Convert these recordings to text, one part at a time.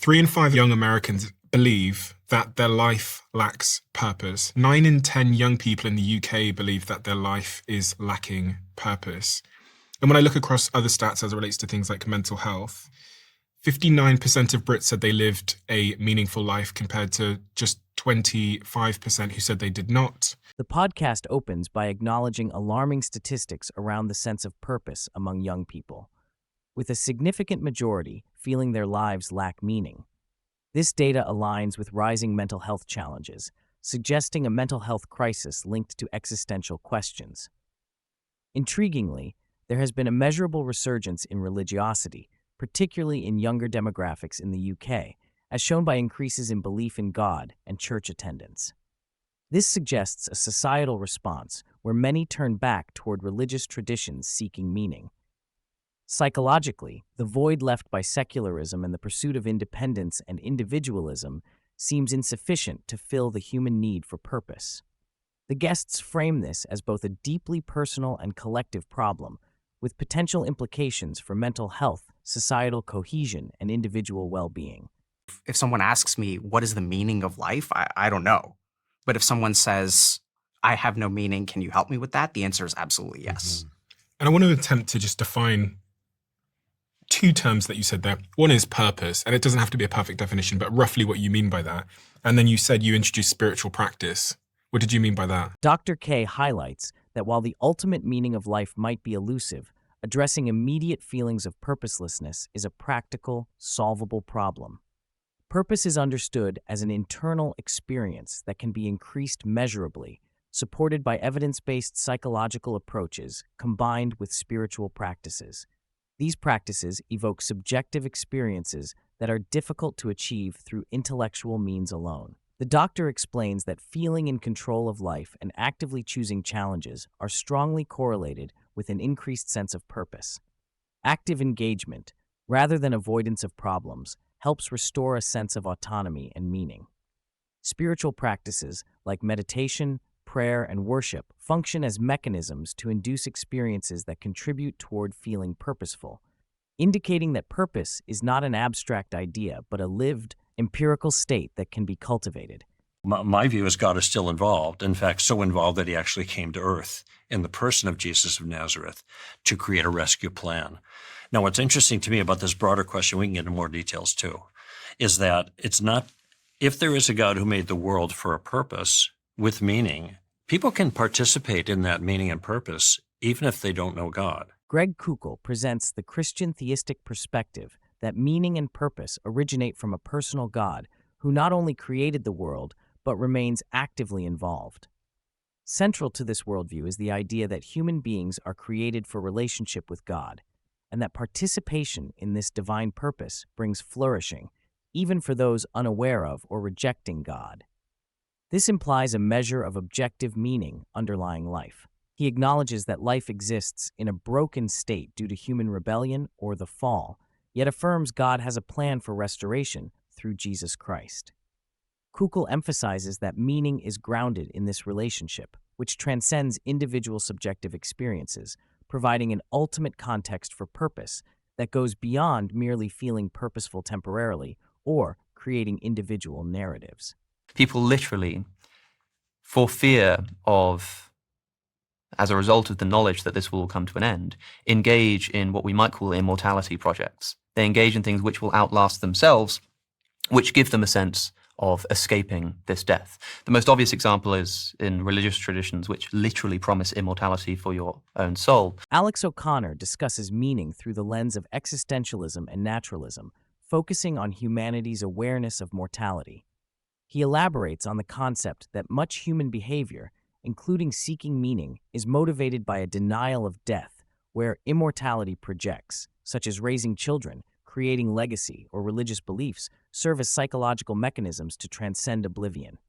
3 in 5 young Americans believe that their life lacks purpose. 9 in 10 young people in the UK believe that their life is lacking purpose. And when I look across other stats as it relates to things like mental health, 59% of Brits said they lived a meaningful life compared to just 25% who said they did not. The podcast opens by acknowledging alarming statistics around the sense of purpose among young people, with a significant majority feeling their lives lack meaning. This data aligns with rising mental health challenges, suggesting a mental health crisis linked to existential questions. Intriguingly, there has been a measurable resurgence in religiosity, particularly in younger demographics in the UK, as shown by increases in belief in God and church attendance. This suggests a societal response where many turn back toward religious traditions seeking meaning. Psychologically, the void left by secularism and the pursuit of independence and individualism seems insufficient to fill the human need for purpose. The guests frame this as both a deeply personal and collective problem, with potential implications for mental health, societal cohesion, and individual well-being. If someone asks me, what is the meaning of life? I don't know. But if someone says, I have no meaning, can you help me with that? The answer is absolutely yes. And I want to attempt to just define 2 terms that you said there. One is purpose, and it doesn't have to be a perfect definition, but roughly what you mean by that. And then you said you introduced spiritual practice. What did you mean by that? Dr. K highlights that while the ultimate meaning of life might be elusive, addressing immediate feelings of purposelessness is a practical, solvable problem. Purpose is understood as an internal experience that can be increased measurably, supported by evidence-based psychological approaches combined with spiritual practices. These practices evoke subjective experiences that are difficult to achieve through intellectual means alone. The doctor explains that feeling in control of life and actively choosing challenges are strongly correlated with an increased sense of purpose. Active engagement, rather than avoidance of problems, helps restore a sense of autonomy and meaning. Spiritual practices like meditation, prayer, and worship function as mechanisms to induce experiences that contribute toward feeling purposeful, indicating that purpose is not an abstract idea but a lived, empirical state that can be cultivated. My view is God is still involved, in fact, so involved that he actually came to earth in the person of Jesus of Nazareth to create a rescue plan. Now, what's interesting to me about this broader question, we can get into more details too, is that it's not, if there is a God who made the world for a purpose with meaning, people can participate in that meaning and purpose even if they don't know God. Greg Koukl presents the Christian theistic perspective that meaning and purpose originate from a personal God who not only created the world, but remains actively involved. Central to this worldview is the idea that human beings are created for relationship with God, and that participation in this divine purpose brings flourishing, even for those unaware of or rejecting God. This implies a measure of objective meaning underlying life. He acknowledges that life exists in a broken state due to human rebellion or the fall, yet affirms God has a plan for restoration through Jesus Christ. Koukl emphasizes that meaning is grounded in this relationship, which transcends individual subjective experiences, providing an ultimate context for purpose that goes beyond merely feeling purposeful temporarily or creating individual narratives. People literally, for fear of, as a result of the knowledge that this will all come to an end, engage in what we might call immortality projects. They engage in things which will outlast themselves, which give them a sense of escaping this death. The most obvious example is in religious traditions which literally promise immortality for your own soul. Alex O'Connor discusses meaning through the lens of existentialism and naturalism, focusing on humanity's awareness of mortality. He elaborates on the concept that much human behavior, including seeking meaning, is motivated by a denial of death, where immortality projects, such as raising children, creating legacy, or religious beliefs, serve as psychological mechanisms to transcend oblivion.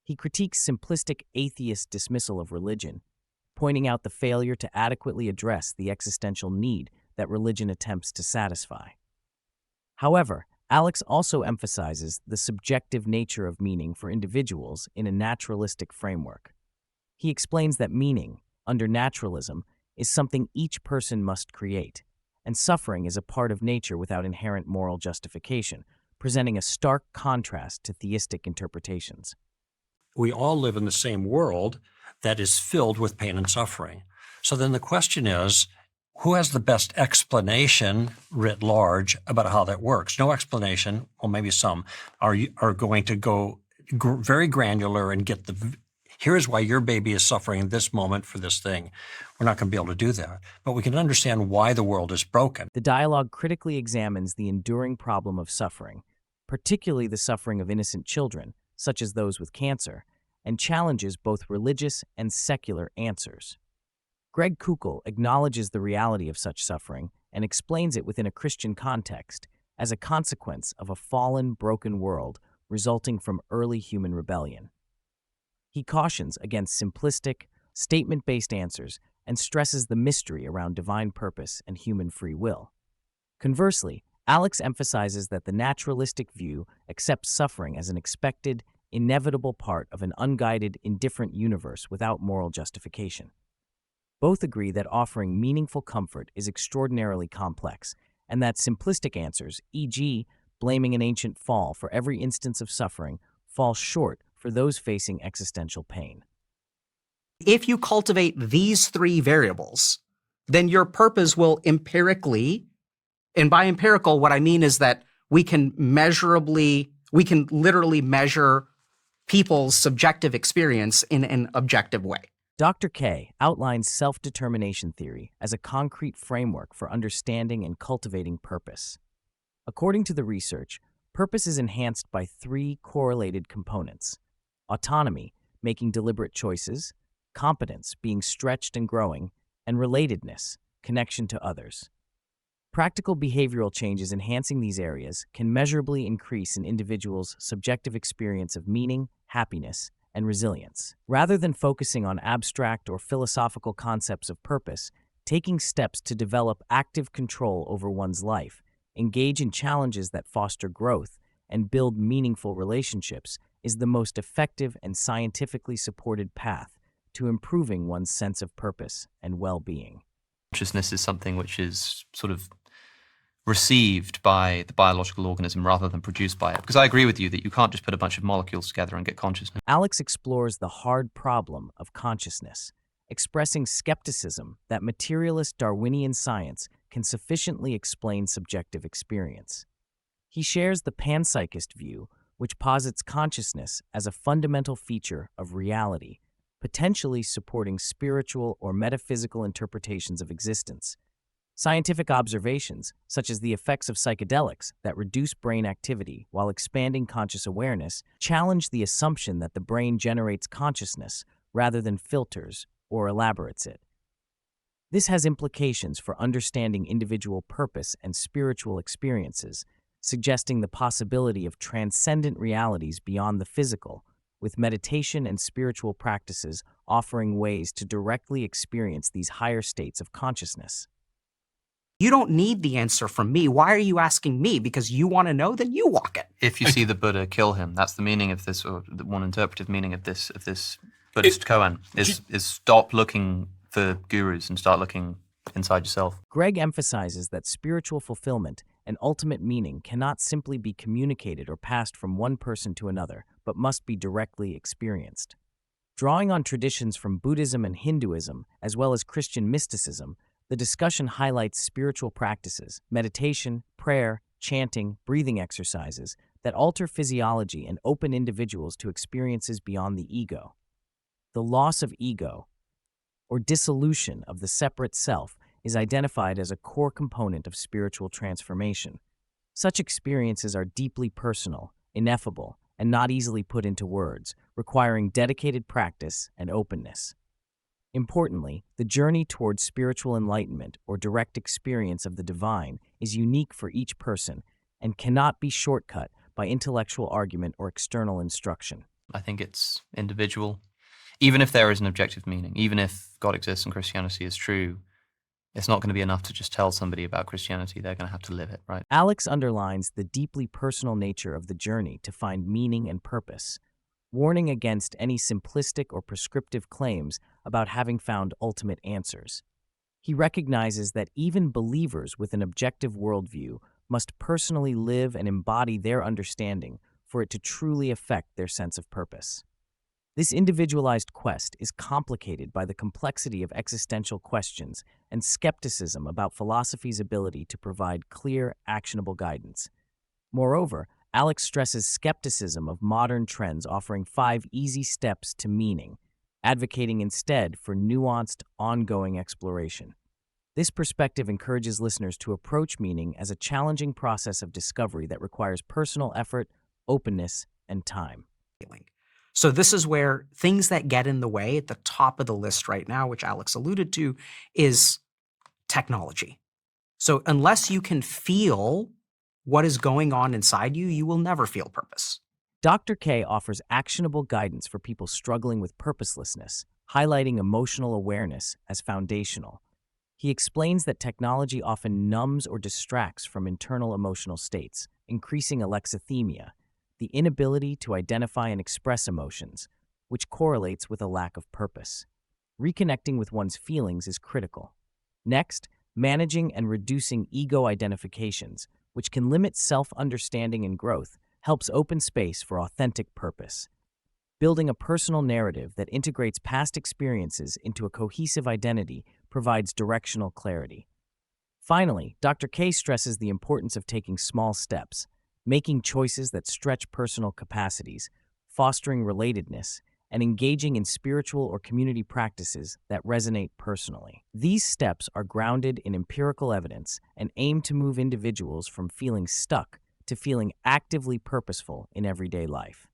He critiques simplistic atheist dismissal of religion, pointing out the failure to adequately address the existential need that religion attempts to satisfy. However, Alex also emphasizes the subjective nature of meaning for individuals in a naturalistic framework. He explains that meaning, under naturalism, is something each person must create, and suffering is a part of nature without inherent moral justification, presenting a stark contrast to theistic interpretations. We all live in the same world that is filled with pain and suffering. So then the question is, who has the best explanation writ large about how that works? No explanation, well, maybe some, are going to go very granular and get here's why your baby is suffering in this moment for this thing. We're not going to be able to do that. But we can understand why the world is broken. The dialogue critically examines the enduring problem of suffering, particularly the suffering of innocent children, such as those with cancer, and challenges both religious and secular answers. Greg Koukl acknowledges the reality of such suffering and explains it within a Christian context as a consequence of a fallen, broken world resulting from early human rebellion. He cautions against simplistic, statement-based answers and stresses the mystery around divine purpose and human free will. Conversely, Alex emphasizes that the naturalistic view accepts suffering as an expected, inevitable part of an unguided, indifferent universe without moral justification. Both agree that offering meaningful comfort is extraordinarily complex, and that simplistic answers, e.g., blaming an ancient fall for every instance of suffering, fall short for those facing existential pain. If you cultivate these three variables, then your purpose will empirically, and by empirical, what I mean is that we can literally measure people's subjective experience in an objective way. Dr. K outlines self-determination theory as a concrete framework for understanding and cultivating purpose. According to the research, purpose is enhanced by three correlated components: autonomy, making deliberate choices; competence, being stretched and growing; and relatedness, connection to others. Practical behavioral changes enhancing these areas can measurably increase an individual's subjective experience of meaning, happiness, and resilience. Rather than focusing on abstract or philosophical concepts of purpose, taking steps to develop active control over one's life, engage in challenges that foster growth, and build meaningful relationships is the most effective and scientifically supported path to improving one's sense of purpose and well-being. Consciousness is something which is sort of received by the biological organism rather than produced by it. Because I agree with you that you can't just put a bunch of molecules together and get consciousness. Alex explores the hard problem of consciousness, expressing skepticism that materialist Darwinian science can sufficiently explain subjective experience. He shares the panpsychist view, which posits consciousness as a fundamental feature of reality, potentially supporting spiritual or metaphysical interpretations of existence. Scientific observations, such as the effects of psychedelics that reduce brain activity while expanding conscious awareness, challenge the assumption that the brain generates consciousness rather than filters or elaborates it. This has implications for understanding individual purpose and spiritual experiences, suggesting the possibility of transcendent realities beyond the physical, with meditation and spiritual practices offering ways to directly experience these higher states of consciousness. You don't need the answer from me. Why are you asking me? Because you want to know, then you walk it. If you see the Buddha, kill him. That's the meaning of this, or the one interpretive meaning of this Buddhist koan, is stop looking for gurus and start looking inside yourself. Greg emphasizes that spiritual fulfillment and ultimate meaning cannot simply be communicated or passed from one person to another, but must be directly experienced. Drawing on traditions from Buddhism and Hinduism, as well as Christian mysticism, the discussion highlights spiritual practices, meditation, prayer, chanting, breathing exercises that alter physiology and open individuals to experiences beyond the ego. The loss of ego, or dissolution of the separate self, is identified as a core component of spiritual transformation. Such experiences are deeply personal, ineffable, and not easily put into words, requiring dedicated practice and openness. Importantly, the journey towards spiritual enlightenment or direct experience of the divine is unique for each person and cannot be shortcut by intellectual argument or external instruction. I think it's individual. Even if there is an objective meaning, even if God exists and Christianity is true, it's not going to be enough to just tell somebody about Christianity. They're going to have to live it, right? Alex underlines the deeply personal nature of the journey to find meaning and purpose, warning against any simplistic or prescriptive claims about having found ultimate answers. He recognizes that even believers with an objective worldview must personally live and embody their understanding for it to truly affect their sense of purpose. This individualized quest is complicated by the complexity of existential questions and skepticism about philosophy's ability to provide clear, actionable guidance. Moreover, Alex stresses skepticism of modern trends offering 5 easy steps to meaning, advocating instead for nuanced, ongoing exploration. This perspective encourages listeners to approach meaning as a challenging process of discovery that requires personal effort, openness, and time. So this is where things that get in the way at the top of the list right now, which Alex alluded to, is technology. So unless you can feel what is going on inside you, you will never feel purpose. Dr. K offers actionable guidance for people struggling with purposelessness, highlighting emotional awareness as foundational. He explains that technology often numbs or distracts from internal emotional states, increasing alexithymia, the inability to identify and express emotions, which correlates with a lack of purpose. Reconnecting with one's feelings is critical. Next, managing and reducing ego identifications, which can limit self-understanding and growth, helps open space for authentic purpose. Building a personal narrative that integrates past experiences into a cohesive identity provides directional clarity. Finally, Dr. K stresses the importance of taking small steps, making choices that stretch personal capacities, fostering relatedness, and engaging in spiritual or community practices that resonate personally. These steps are grounded in empirical evidence and aim to move individuals from feeling stuck to feeling actively purposeful in everyday life.